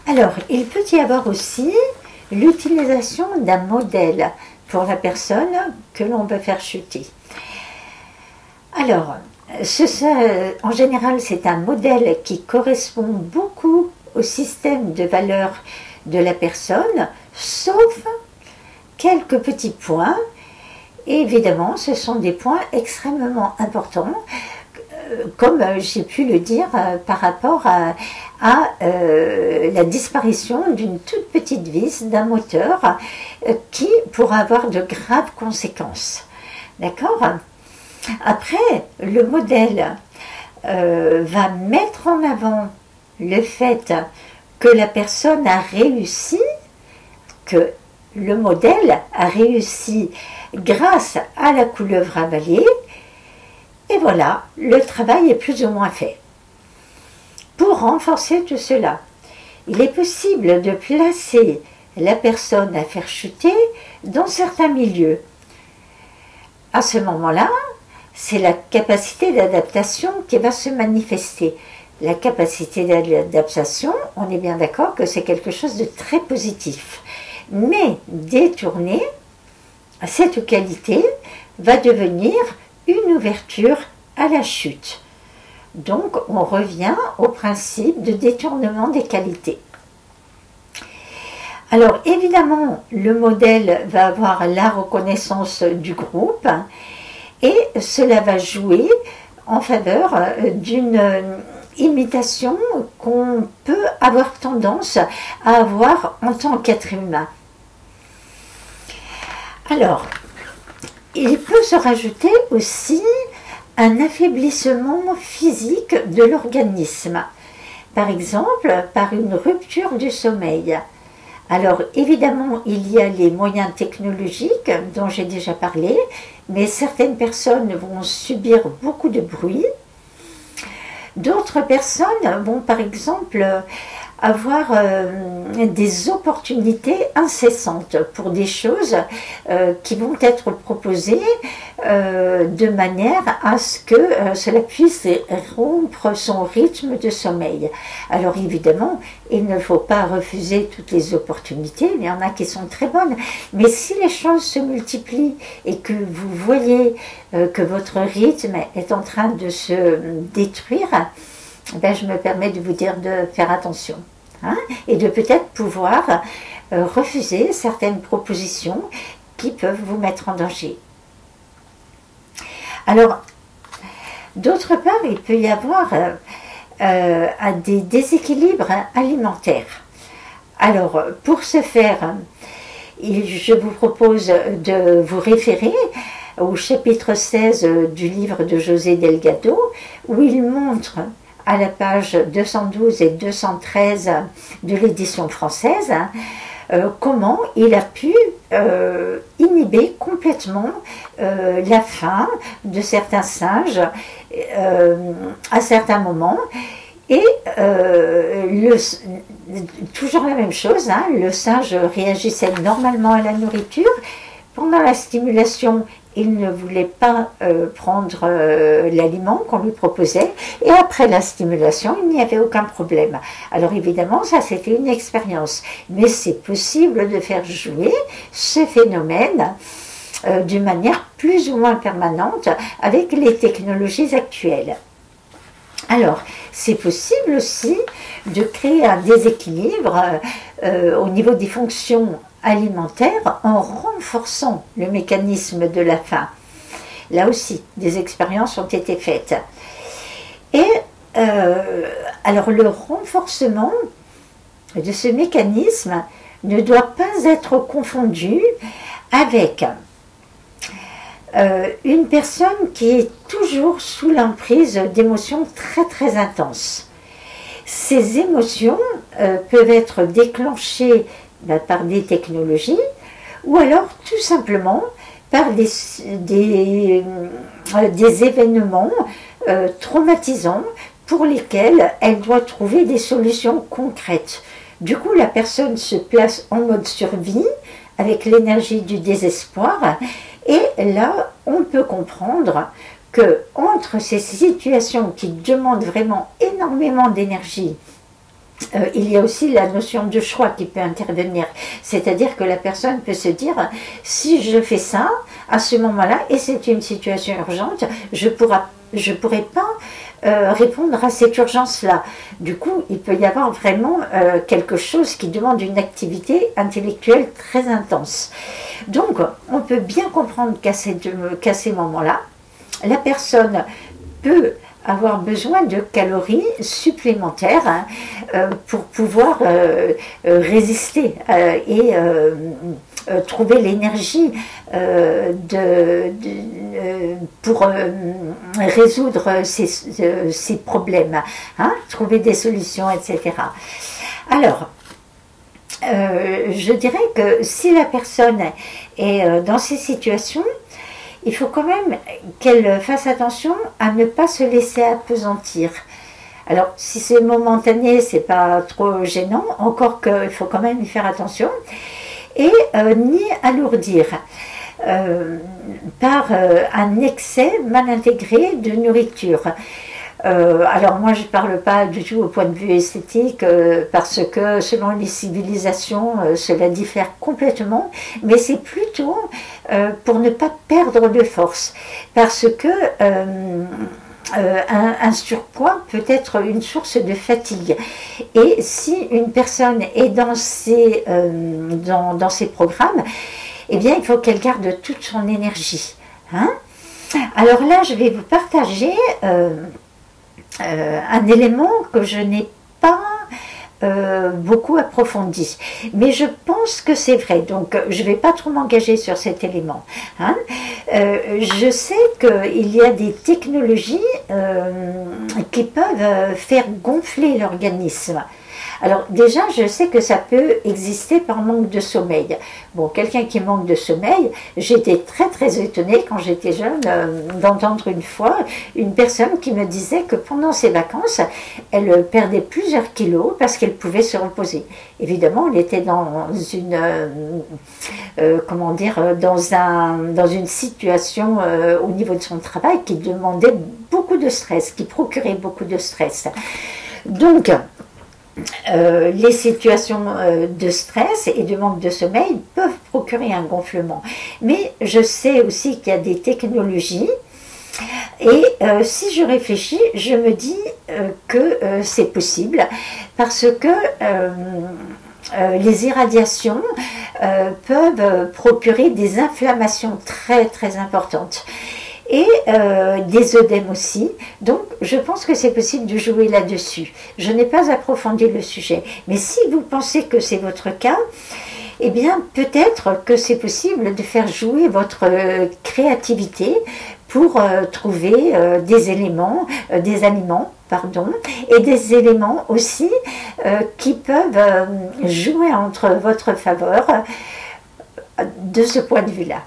Alors, il peut y avoir aussi l'utilisation d'un modèle pour la personne que l'on veut faire chuter. Alors, en général, c'est un modèle qui correspond beaucoup au système de valeurs de la personne, sauf quelques petits points. Et évidemment, ce sont des points extrêmement importants, comme j'ai pu le dire par rapport à la disparition d'une toute petite vis d'un moteur qui pourra avoir de graves conséquences. D'accord ? Après, le modèle va mettre en avant le fait que la personne a réussi, que le modèle a réussi grâce à la couleuvre à balai, et voilà, le travail est plus ou moins fait. Pour renforcer tout cela, il est possible de placer la personne à faire chuter dans certains milieux. À ce moment-là, c'est la capacité d'adaptation qui va se manifester. La capacité d'adaptation, on est bien d'accord que c'est quelque chose de très positif. Mais détourner, cette qualité va devenir une ouverture à la chute. Donc, on revient au principe de détournement des qualités. Alors, évidemment, le modèle va avoir la reconnaissance du groupe et cela va jouer en faveur d'une imitation qu'on peut avoir tendance à avoir en tant qu'être humain. Alors, il peut se rajouter aussi un affaiblissement physique de l'organisme, par exemple par une rupture du sommeil. Alors évidemment, il y a les moyens technologiques dont j'ai déjà parlé, mais certaines personnes vont subir beaucoup de bruit. D'autres personnes vont par exemple avoir des opportunités incessantes pour des choses qui vont être proposées de manière à ce que cela puisse rompre son rythme de sommeil. Alors évidemment, il ne faut pas refuser toutes les opportunités, il y en a qui sont très bonnes, mais si les choses se multiplient et que vous voyez que votre rythme est en train de se détruire, ben je me permets de vous dire de faire attention. Et de peut-être pouvoir refuser certaines propositions qui peuvent vous mettre en danger. Alors, d'autre part, il peut y avoir des déséquilibres alimentaires. Alors, pour ce faire, je vous propose de vous référer au chapitre 16 du livre de José Delgado, où il montre à la page 212 et 213 de l'édition française, comment il a pu inhiber complètement la faim de certains singes à certains moments. Et toujours la même chose, le singe réagissait normalement à la nourriture. Pendant la stimulation, il ne voulait pas prendre l'aliment qu'on lui proposait, et après la stimulation, il n'y avait aucun problème. Alors évidemment, ça c'était une expérience, mais c'est possible de faire jouer ce phénomène d'une manière plus ou moins permanente avec les technologies actuelles. Alors, c'est possible aussi de créer un déséquilibre au niveau des fonctions alimentaire en renforçant le mécanisme de la faim. Là aussi, des expériences ont été faites. Et alors le renforcement de ce mécanisme ne doit pas être confondu avec une personne qui est toujours sous l'emprise d'émotions très très intenses. Ces émotions peuvent être déclenchées par des technologies, ou alors tout simplement par des événements traumatisants pour lesquels elle doit trouver des solutions concrètes. Du coup, la personne se place en mode survie avec l'énergie du désespoir, et là, on peut comprendre que entre ces situations qui demandent vraiment énormément d'énergie il y a aussi la notion de choix qui peut intervenir. C'est-à-dire que la personne peut se dire, si je fais ça, à ce moment-là, et c'est une situation urgente, je pourrais pas répondre à cette urgence-là. Du coup, il peut y avoir vraiment quelque chose qui demande une activité intellectuelle très intense. Donc, on peut bien comprendre qu'à ces moments-là, la personne peut avoir besoin de calories supplémentaires, hein, pour pouvoir résister et trouver l'énergie pour résoudre ces problèmes, hein, trouver des solutions, etc. Alors, je dirais que si la personne est dans ces situations, il faut quand même qu'elle fasse attention à ne pas se laisser appesantir. Alors, si c'est momentané, c'est pas trop gênant, encore qu'il faut quand même y faire attention, et ni alourdir par un excès mal intégré de nourriture. Alors moi je ne parle pas du tout au point de vue esthétique, parce que selon les civilisations cela diffère complètement, mais c'est plutôt pour ne pas perdre de force, parce que un surpoids peut être une source de fatigue, et si une personne est dans ces programmes, eh bien il faut qu'elle garde toute son énergie, hein. Alors là je vais vous partager un élément que je n'ai pas beaucoup approfondi, mais je pense que c'est vrai, donc je ne vais pas trop m'engager sur cet élément, hein. Je sais qu'il y a des technologies qui peuvent faire gonfler l'organisme. Alors déjà, je sais que ça peut exister par manque de sommeil. Bon, quelqu'un qui manque de sommeil, j'étais très très étonnée quand j'étais jeune d'entendre une fois une personne qui me disait que pendant ses vacances, elle perdait plusieurs kilos parce qu'elle pouvait se reposer. Évidemment, elle était dans une comment dire, dans une situation au niveau de son travail qui demandait beaucoup de stress, qui procurait beaucoup de stress. Donc, les situations de stress et de manque de sommeil peuvent procurer un gonflement. Mais je sais aussi qu'il y a des technologies, et si je réfléchis, je me dis que c'est possible, parce que les irradiations peuvent procurer des inflammations très très importantes. Et des œdèmes aussi. Donc, je pense que c'est possible de jouer là-dessus. Je n'ai pas approfondi le sujet. Mais si vous pensez que c'est votre cas, eh bien, peut-être que c'est possible de faire jouer votre créativité pour trouver des aliments, et des éléments aussi qui peuvent jouer entre votre faveur de ce point de vue-là.